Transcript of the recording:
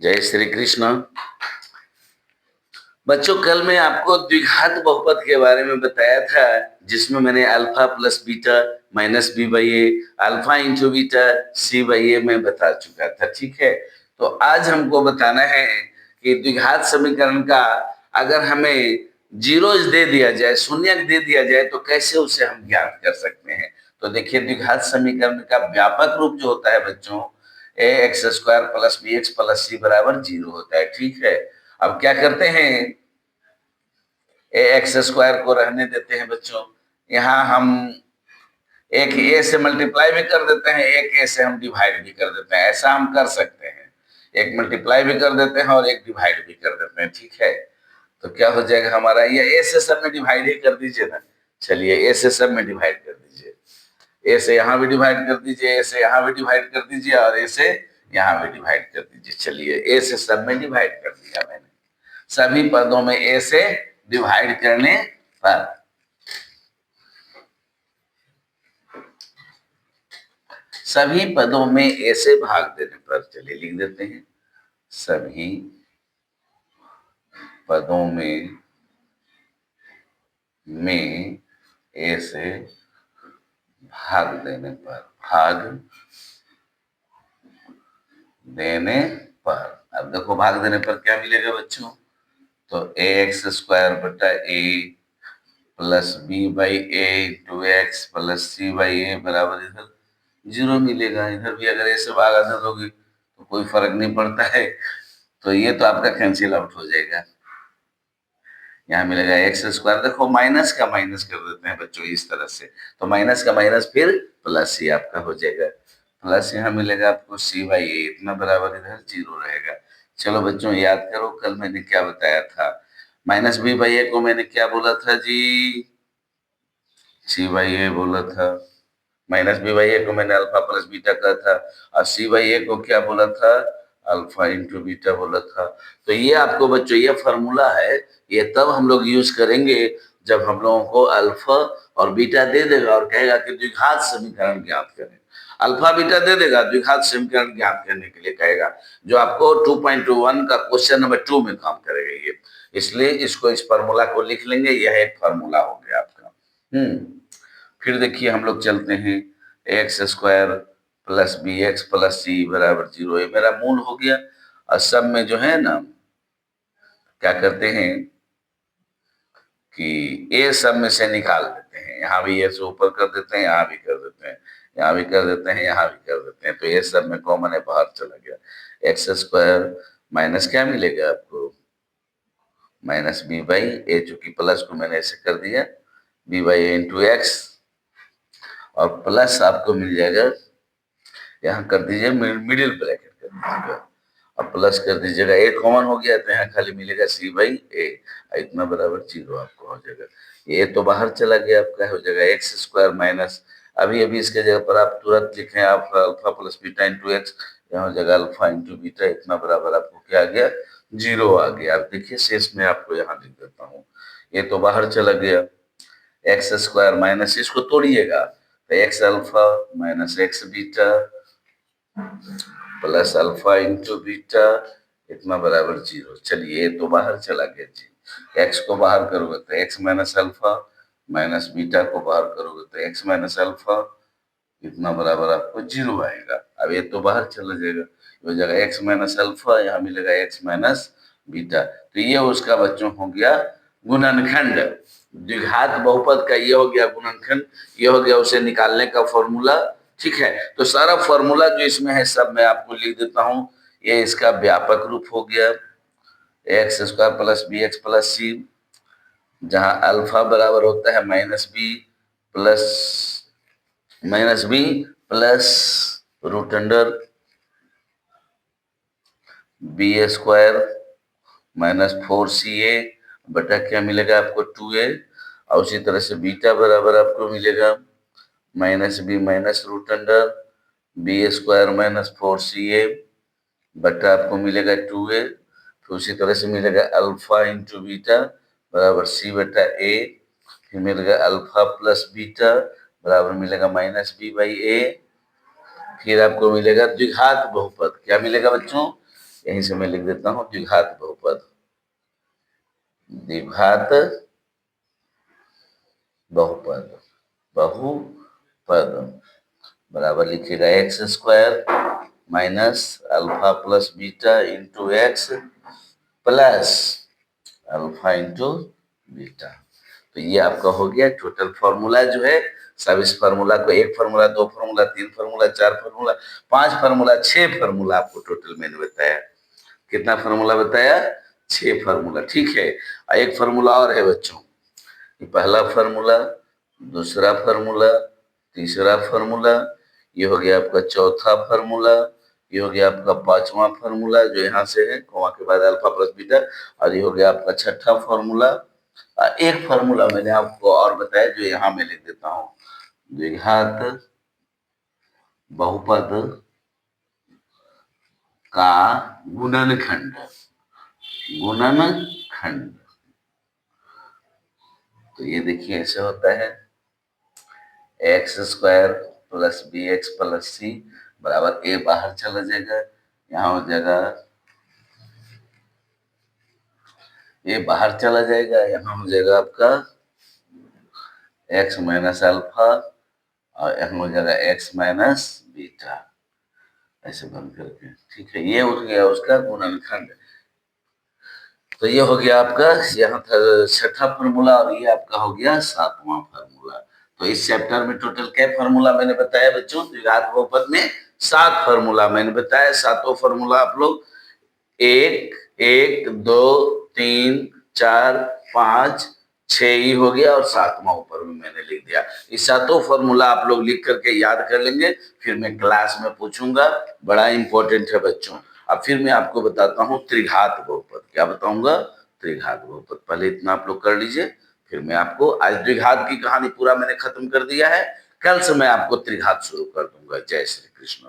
जय श्री कृष्ण। बच्चों, कल मैं आपको द्विघात बहुपद के बारे में बताया था, जिसमें मैंने alpha plus beta minus B by A, alpha into beta C by A में बता चुका था। ठीक है, तो आज हमको बताना है कि द्विघात समीकरण का अगर हमें जीरो दे दिया जाए, शून्यक दे दिया जाए, तो कैसे उसे हम ज्ञात कर सकते हैं। तो देखिए, द्विघात समीकरण का व्यापक रूप जो होता है बच्चों, A X square plus B X plus C बराबर जीरो होता है। ठीक है, अब क्या करते हैं, ए एक्स स्क्वायर को रहने देते हैं बच्चों। यहाँ हम एक ए से मल्टीप्लाई भी कर देते हैं, एक ए से हम डिवाइड भी कर देते हैं। ऐसा हम कर सकते हैं, एक मल्टीप्लाई भी कर देते हैं और एक डिवाइड भी कर देते हैं। ठीक है, तो क्या हो जाएगा हमारा, ये ए से सब में डिवाइड ही कर दीजिए ना। चलिए, ए से सब में डिवाइड कर दीजिए, ए से यहाँ भी डिवाइड कर दीजिए, ए से यहाँ भी डिवाइड कर दीजिए और ए से यहाँ भी डिवाइड कर दीजिए। चलिए, ए से सब में डिवाइड कर दिया मैंने। सभी पदों में ए से डिवाइड करने पर सभी पदों में ए से भाग देने पर, चलिए लिख देते हैं, सभी पदों में ए से भाग देने पर, भाग देने पर। अब देखो, भाग देने पर क्या मिलेगा बच्चों, तो ए एक्स स्क्वायर बटा A plus B by A to X plus C by A बराबर इधर जीरो मिलेगा। इधर भी अगर ऐसे भाग आ दोगे तो कोई फर्क नहीं पड़ता है, तो ये तो आपका कैंसिल आउट हो जाएगा। यहाँ मिलेगा एक्स स्क्वायर, देखो माइनस का माइनस कर देते हैं बच्चों इस तरह से, तो माइनस का माइनस फिर प्लस ही आपका हो जाएगा। प्लस यहाँ मिलेगा आपको सी बाई ए, इतना बराबर इधर जीरो रहेगा। चलो बच्चों, याद करो कल मैंने क्या बताया था। माइनस बी बाई ए को मैंने क्या बोला था जी, सी बाई ए बोला था। माइनस बी बाई ए को मैंने अल्फा प्लस बीटा कहा था, और सी बाई ए को क्या बोला था, अल्फा इंटू बीटा बोला था। तो ये आपको बच्चों ये फॉर्मूला है, ये तब हम लोग यूज करेंगे जब हम लोगों को अल्फा और बीटा दे देगा और कहेगा कि द्विघात समीकरण ज्ञात करें। अल्फा बीटा दे देगा, द्विघात समीकरण ज्ञात करने के लिए कहेगा, जो आपको 2.1 का क्वेश्चन नंबर 2 में काम करेगा ये। इसलिए इसको, इस फॉर्मूला को लिख लेंगे, यह एक फॉर्मूला हो गया आपका। फिर देखिए, हम लोग चलते हैं, X square plus B X plus C बराबर जीरो, ये मेरा मूल हो गया। और सब में जो है ना, क्या करते हैं कि ए सब में से निकाल देते हैं, यहाँ भी ए से ऊपर कर देते हैं, यहाँ भी कर देते हैं, यहाँ भी कर देते हैं, यहाँ भी कर देते हैं, तो ए सब में कॉमन है, बाहर चला गया। एक्स स्क्वायर माइनस क्या मिलेगा आपको, माइनस बी बाई ए, चूंकि प्लस को मैंने ऐसे कर दिया, B by A into X, और प्लस आपको मिल जाएगा, यहाँ कर दीजिए मिडिल ब्रैकेट कर दीजिएगा, अब प्लस कर दीजिएगा, ए कॉमन हो गया तो यहाँ खाली मिलेगा सी बाई ए, इतना बराबर जीरो आपको हो जाएगा। ये तो बाहर चला गया, आपका हो जाएगा एक्स स्क्वायर माइनस, अभी अभी इसके जगह पर आप तुरंत लिखें आप alpha plus beta into x, यहाँ हो जाएगा अल्फा इंटू बीटा, इतना बराबर आपको क्या आ गया, जीरो आ गया। आप देखिए शेष में आपको यहाँ लिख देता हूँ, ये तो बाहर चला गया, एक्स स्क्वायर माइनस, इसको तोड़िएगा, तो x alpha minus x beta plus alpha into beta, इतना बराबर जीरो। चलिए, ये तो बाहर चला गया जी, एक्स को बाहर करोगे तो x minus alpha, minus beta को बाहर करोगे तो एक्स माइनस अल्फा, इतना बराबर आपको जीरो आएगा। अब ये तो बाहर चला जाएगा, हो जाएगा एक्स माइनस अल्फा, यहाँ मिलेगा एक्स माइनस बीटा। तो ये उसका बच्चों हो गया गुणनखंड, द्विघात बहुपद का ये हो गया गुणनखंड, ये हो गया उसे निकालने का फॉर्मूला। ठीक है, तो सारा फॉर्मूला जो इसमें है सब मैं आपको लिख देता हूँ। ये इसका व्यापक रूप हो गया, X square plus B X plus C, जहां अल्फा बराबर होता है minus B plus root under B square minus 4ca बटा क्या मिलेगा आपको 2a, और उसी तरह से बीटा बराबर आपको मिलेगा minus B minus root under B square minus 4ca बटा आपको मिलेगा 2a, फिर उसी तरह से मिलेगा अल्फा इंटू बीटा बराबर सी बटा ए, फिर मिलेगा अल्फा प्लस बीटा बराबर मिलेगा माइनस बी बाई ए, फिर आपको मिलेगा द्विघात बहुपद, क्या मिलेगा बच्चों, यहीं से मैं लिख देता हूं द्विघात बहुपद, द्विघात बहुपद, बहुपद बराबर लिखिएगा x square minus alpha plus beta into x plus alpha into beta. तो ये आपका हो गया टोटल फॉर्मूला जो है। सब इस फॉर्मूला को एक फॉर्मूला, दो फॉर्मूला, तीन फॉर्मूला, चार फॉर्मूला, पांच फॉर्मूला, छह फॉर्मूला आपको टोटल मैंने बताया। कितना फॉर्मूला बताया? छह फॉर्मूला, ठीक है। एक फॉर्मूला और है बच्चों, पहला फॉर्मूला, दूसरा फॉर्मूला, तीसरा फॉर्मूला, ये हो गया आपका चौथा फॉर्मूला, ये हो गया आपका पांचवा फॉर्मूला जो यहाँ से है कोमा के बाद अल्फा प्लस बीटा, और ये हो गया आपका छठा फॉर्मूला। एक फॉर्मूला मैंने आपको और बताया जो यहाँ मैं लिख देता हूँ, द्विघात बहुपद का गुणनखंड, गुणनखंड। तो ये देखिए ऐसे होता है X square plus B X plus C बराबर ए बाहर चला जाएगा, यहाँ हो जाएगा ए बाहर चला जाएगा, यहाँ हो जाएगा आपका एक्स माइनस अल्फा और यहाँ हो जाएगा एक्स माइनस बीटा, ऐसे बंद करके, ठीक है। ये उठ गया उसका गुणनखंड। तो ये हो गया आपका यहाँ था छठा फॉर्मूला और ये आपका हो गया सातवां फॉर्मूला। तो इस चैप्टर में टोटल क्या फॉर्मूला मैंने बताया बच्चों? द्विघात बहुपद में 7 फॉर्मूला मैंने बताया। सातों फॉर्मूला आप लोग 1, 1, 2, 3, 4, 5, 6 ही हो गया और सातवां ऊपर में मैंने लिख दिया। इस सातों फॉर्मूला आप लोग लिख करके याद कर लेंगे, फिर मैं क्लास में पूछूंगा, बड़ा इंपॉर्टेंट है बच्चों। अब फिर मैं आपको बताता हूँ त्रिघात बहुपद। क्या बताऊंगा? त्रिघात बहुपद। पहले इतना आप लोग कर लीजिए, फिर मैं आपको, आज द्विघात की कहानी पूरा मैंने खत्म कर दिया है, कल से मैं आपको त्रिघात शुरू कर दूंगा। जय श्री कृष्ण।